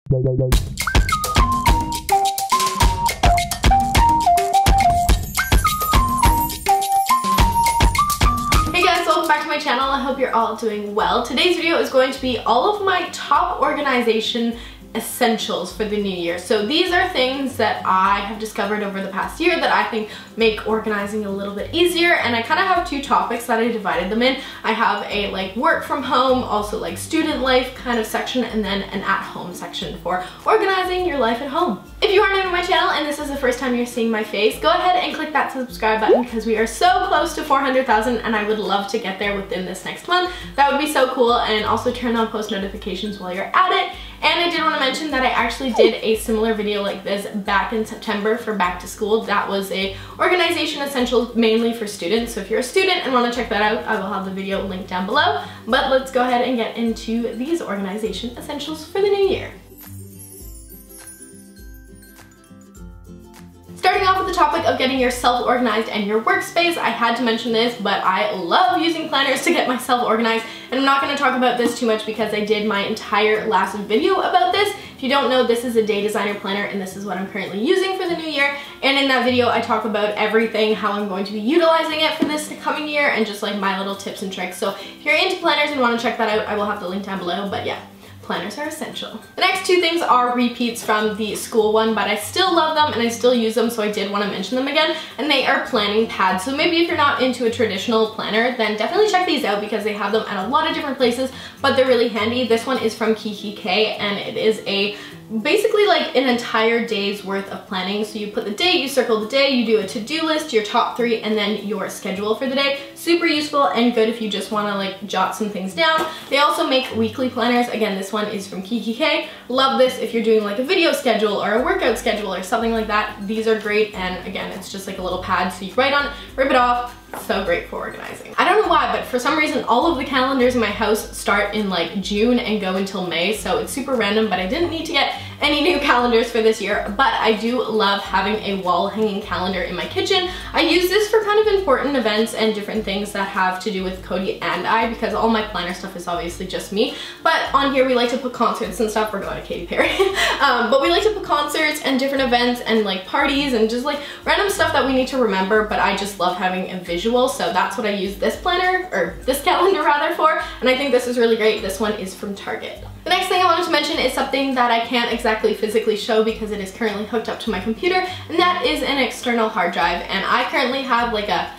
Hey guys, welcome back to my channel. I hope you're all doing well. Today's video is going to be all of my top organization essentials for the new year. So these are things that I have discovered over the past year that I think make organizing a little bit easier, and I kind of have two topics that I divided them in. I have a like work from home, also like student life kind of section, and then an at home section for organizing your life at home. If you are new to my channel and this is the first time you're seeing my face, go ahead and click that subscribe button because we are so close to 400,000 and I would love to get there within this next month. That would be so cool, and also turn on post notifications while you're at it. And I did want to mention that I actually did a similar video like this back in September for back to school. That was a organization essentials mainly for students. So if you're a student and want to check that out, I will have the video linked down below. But let's go ahead and get into these organization essentials for the new year. Starting off with the topic of getting yourself organized and your workspace, I had to mention this, but I love using planners to get myself organized, and I'm not going to talk about this too much because I did my entire last video about this. If you don't know, this is a day designer planner and this is what I'm currently using for the new year, and in that video I talk about everything, how I'm going to be utilizing it for this coming year, and just like my little tips and tricks. So if you're into planners and want to check that out, I will have the link down below, but yeah. Planners are essential. The next two things are repeats from the school one, but I still love them and I still use them, so I did want to mention them again, and they are planning pads. So maybe if you're not into a traditional planner, then definitely check these out because they have them at a lot of different places, but they're really handy. This one is from Kikki and it is basically like an entire day's worth of planning. So you put the date, you circle the day, you do a to-do list, your top 3, and then your schedule for the day. Super useful and good if you just want to like jot some things down. They also make weekly planners. Again, this one is from Kikki. Love this if you're doing like a video schedule or a workout schedule or something like that. These are great, and again, it's just like a little pad so you write on it, rip it off. So great for organizing. I don't know why, but for some reason all of the calendars in my house start in like June and go until May, so it's super random, but I didn't need to get any new calendars for this year. But I do love having a wall hanging calendar in my kitchen. I use this for kind of important events and different things that have to do with Cody and I, because all my planner stuff is obviously just me, but on here we like to put concerts and stuff. We're going to Katy Perry. But we like to put concerts and different events and like parties and just like random stuff that we need to remember, but I just love having a visual, so that's what I use this planner, or this calendar rather, for, and I think this is really great. This one is from Target. The next thing I wanted to mention is something that I can't exactly physically show because it is currently hooked up to my computer, and that is an external hard drive, and I currently have like a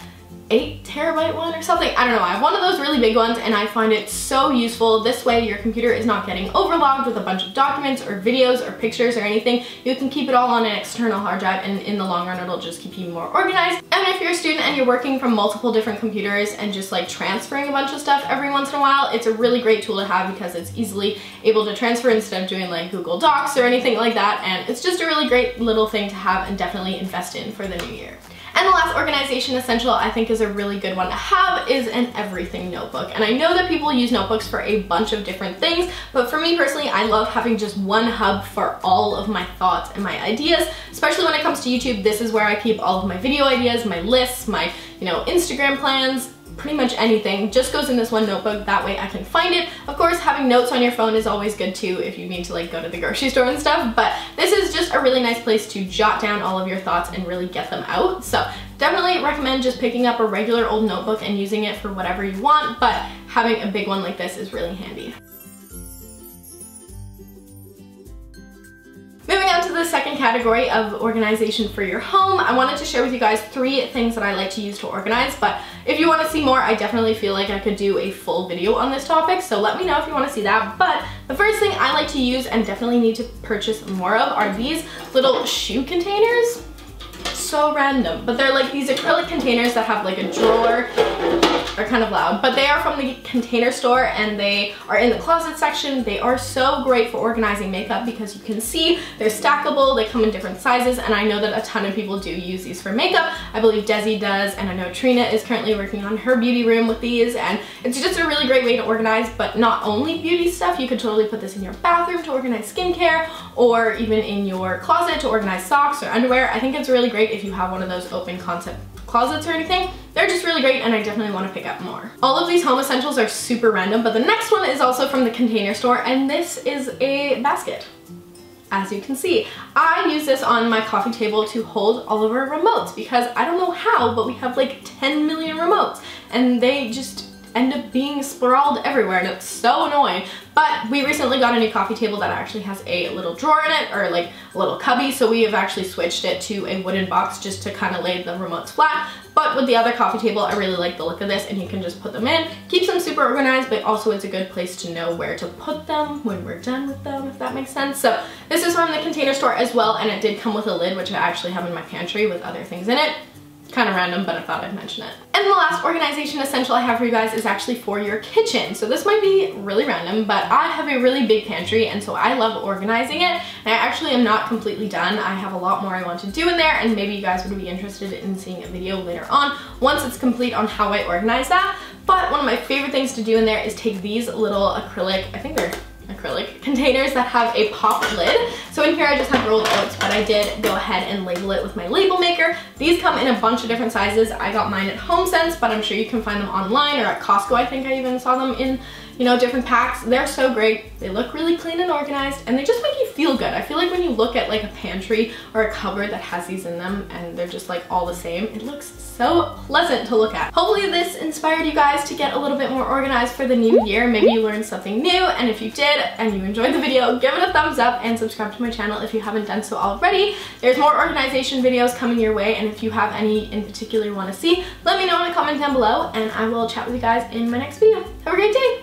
8 terabyte one or something. I don't know. I have one of those really big ones and I find it so useful. This way your computer is not getting overlogged with a bunch of documents or videos or pictures or anything. You can keep it all on an external hard drive, and in the long run it'll just keep you more organized. And if you're a student and you're working from multiple different computers and just like transferring a bunch of stuff every once in a while, it's a really great tool to have because it's easily able to transfer instead of doing like Google Docs or anything like that, and it's just a really great little thing to have and definitely invest in for the new year. And the last organization essential I think is a really good one to have is an everything notebook. And I know that people use notebooks for a bunch of different things, but for me personally, I love having just one hub for all of my thoughts and my ideas, especially when it comes to YouTube. This is where I keep all of my video ideas, my lists, my, Instagram plans. Pretty much anything just goes in this one notebook. That way I can find it. Of course, having notes on your phone is always good too if you need to like go to the grocery store and stuff, but this is just a really nice place to jot down all of your thoughts and really get them out. So definitely recommend just picking up a regular old notebook and using it for whatever you want, but having a big one like this is really handy. Moving on to the second category of organization for your home, I wanted to share with you guys 3 things that I like to use to organize, but if you want to see more, I definitely feel like I could do a full video on this topic, so let me know if you want to see that. But the first thing I like to use and definitely need to purchase more of are these little shoe containers. So random, but they're like these acrylic containers that have like a drawer. They're kind of loud, but they are from the Container Store and they are in the closet section. They are so great for organizing makeup because you can see they're stackable, they come in different sizes, and I know that a ton of people do use these for makeup. I believe Desi does, and I know Trina is currently working on her beauty room with these, and it's just a really great way to organize, but not only beauty stuff. You could totally put this in your bathroom to organize skincare, or even in your closet to organize socks or underwear. I think it's really great if you have one of those open concept closets or anything. They're just really great and I definitely want to pick up more. All of these home essentials are super random, but the next one is also from the Container Store, and this is a basket. as you can see. I use this on my coffee table to hold all of our remotes because I don't know how, but we have like 10 million remotes and they just end up being sprawled everywhere and it's so annoying. But we recently got a new coffee table that actually has a little drawer in it, or like a little cubby, so we have actually switched it to a wooden box just to kind of lay the remotes flat. But with the other coffee table, I really like the look of this, and you can just put them in. Keeps them super organized, but also it's a good place to know where to put them when we're done with them, if that makes sense. So this is from the Container Store as well, and it did come with a lid, which I actually have in my pantry with other things in it. Kind of random, but I thought I'd mention it. And the last organization essential I have for you guys is actually for your kitchen. So this might be really random, but I have a really big pantry, and so I love organizing it. And I actually am not completely done. I have a lot more I want to do in there, and maybe you guys would be interested in seeing a video later on once it's complete on how I organize that. But one of my favorite things to do in there is take these little acrylic, I think they're acrylic containers that have a pop lid. So in here I just have rolled oats, but I did go ahead and label it with my label maker. These come in a bunch of different sizes. I got mine at HomeSense, but I'm sure you can find them online or at Costco. I think I even saw them in, you know, different packs. They're so great. They look really clean and organized, and they just make you feel good. I feel like when you look at like a pantry or a cupboard that has these in them and they're just like all the same, it looks so pleasant to look at. Hopefully this inspired you guys to get a little bit more organized for the new year. Maybe you learned something new, and if you did and you enjoyed the video, give it a thumbs up and subscribe to my channel if you haven't done so already. There's more organization videos coming your way, and if you have any in particular you want to see, let me know in a comment down below, and I will chat with you guys in my next video. Have a great day!